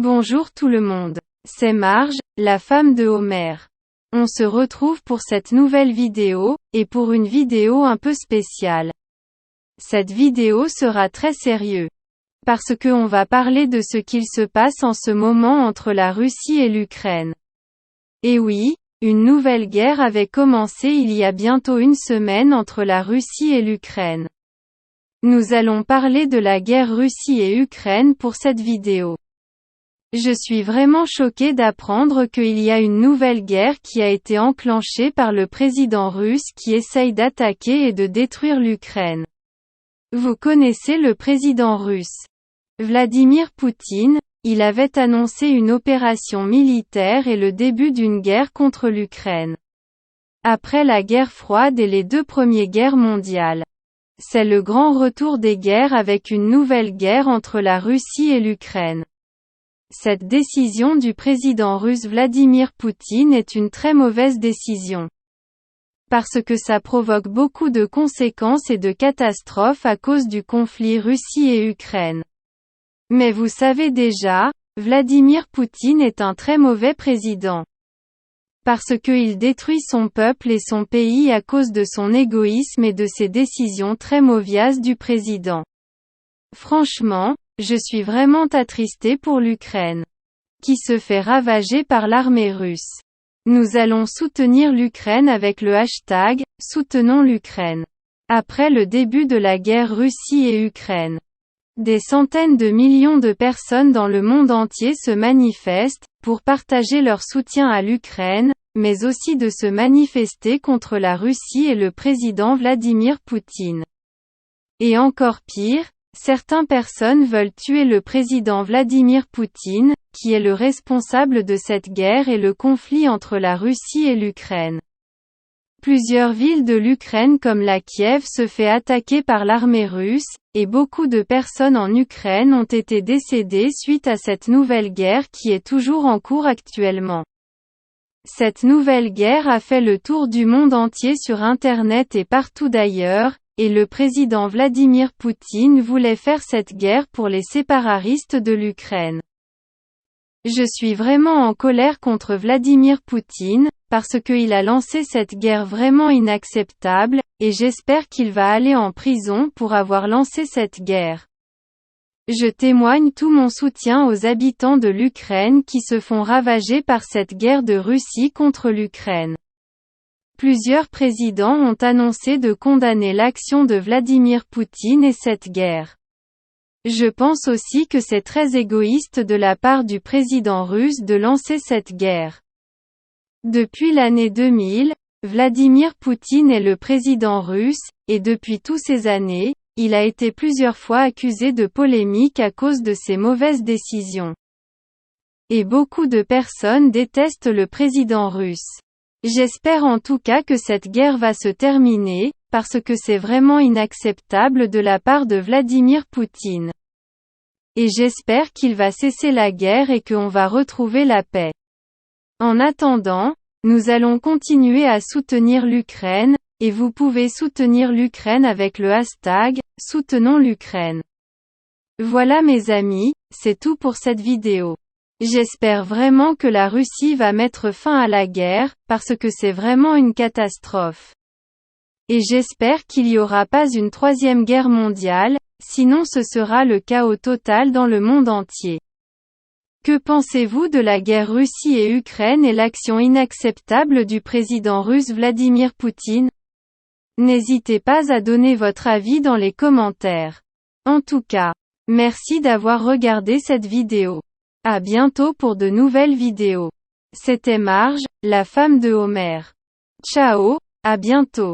Bonjour tout le monde. C'est Marge, la femme de Homer. On se retrouve pour cette nouvelle vidéo, et pour une vidéo un peu spéciale. Cette vidéo sera très sérieuse. Parce que on va parler de ce qu'il se passe en ce moment entre la Russie et l'Ukraine. Et oui, une nouvelle guerre avait commencé il y a bientôt une semaine entre la Russie et l'Ukraine. Nous allons parler de la guerre Russie et Ukraine pour cette vidéo. Je suis vraiment choquée d'apprendre qu'il y a une nouvelle guerre qui a été enclenchée par le président russe qui essaye d'attaquer et de détruire l'Ukraine. Vous connaissez le président russe. Vladimir Poutine, il avait annoncé une opération militaire et le début d'une guerre contre l'Ukraine. Après la guerre froide et les deux premières guerres mondiales. C'est le grand retour des guerres avec une nouvelle guerre entre la Russie et l'Ukraine. Cette décision du président russe Vladimir Poutine est une très mauvaise décision. Parce que ça provoque beaucoup de conséquences et de catastrophes à cause du conflit Russie et Ukraine. Mais vous savez déjà, Vladimir Poutine est un très mauvais président. Parce qu'il détruit son peuple et son pays à cause de son égoïsme et de ses décisions très mauvaises du président. Franchement, je suis vraiment attristée pour l'Ukraine, qui se fait ravager par l'armée russe. Nous allons soutenir l'Ukraine avec le hashtag « Soutenons l'Ukraine ». Après le début de la guerre Russie et Ukraine. Des centaines de millions de personnes dans le monde entier se manifestent, pour partager leur soutien à l'Ukraine, mais aussi de se manifester contre la Russie et le président Vladimir Poutine. Et encore pire, certaines personnes veulent tuer le président Vladimir Poutine, qui est le responsable de cette guerre et le conflit entre la Russie et l'Ukraine. Plusieurs villes de l'Ukraine comme la Kiev se fait attaquer par l'armée russe, et beaucoup de personnes en Ukraine ont été décédées suite à cette nouvelle guerre qui est toujours en cours actuellement. Cette nouvelle guerre a fait le tour du monde entier sur Internet et partout d'ailleurs, et le président Vladimir Poutine voulait faire cette guerre pour les séparatistes de l'Ukraine. Je suis vraiment en colère contre Vladimir Poutine, parce qu'il a lancé cette guerre vraiment inacceptable, et j'espère qu'il va aller en prison pour avoir lancé cette guerre. Je témoigne tout mon soutien aux habitants de l'Ukraine qui se font ravager par cette guerre de Russie contre l'Ukraine. Plusieurs présidents ont annoncé de condamner l'action de Vladimir Poutine et cette guerre. Je pense aussi que c'est très égoïste de la part du président russe de lancer cette guerre. Depuis l'année 2000, Vladimir Poutine est le président russe, et depuis toutes ces années, il a été plusieurs fois accusé de polémique à cause de ses mauvaises décisions. Et beaucoup de personnes détestent le président russe. J'espère en tout cas que cette guerre va se terminer, parce que c'est vraiment inacceptable de la part de Vladimir Poutine. Et j'espère qu'il va cesser la guerre et qu'on va retrouver la paix. En attendant, nous allons continuer à soutenir l'Ukraine, et vous pouvez soutenir l'Ukraine avec le hashtag « Soutenons l'Ukraine ». Voilà mes amis, c'est tout pour cette vidéo. J'espère vraiment que la Russie va mettre fin à la guerre, parce que c'est vraiment une catastrophe. Et j'espère qu'il n'y aura pas une troisième guerre mondiale, sinon ce sera le chaos total dans le monde entier. Que pensez-vous de la guerre Russie et Ukraine et l'action inacceptable du président russe Vladimir Poutine? N'hésitez pas à donner votre avis dans les commentaires. En tout cas, merci d'avoir regardé cette vidéo. À bientôt pour de nouvelles vidéos. C'était Marge, la femme de Homer. Ciao, à bientôt.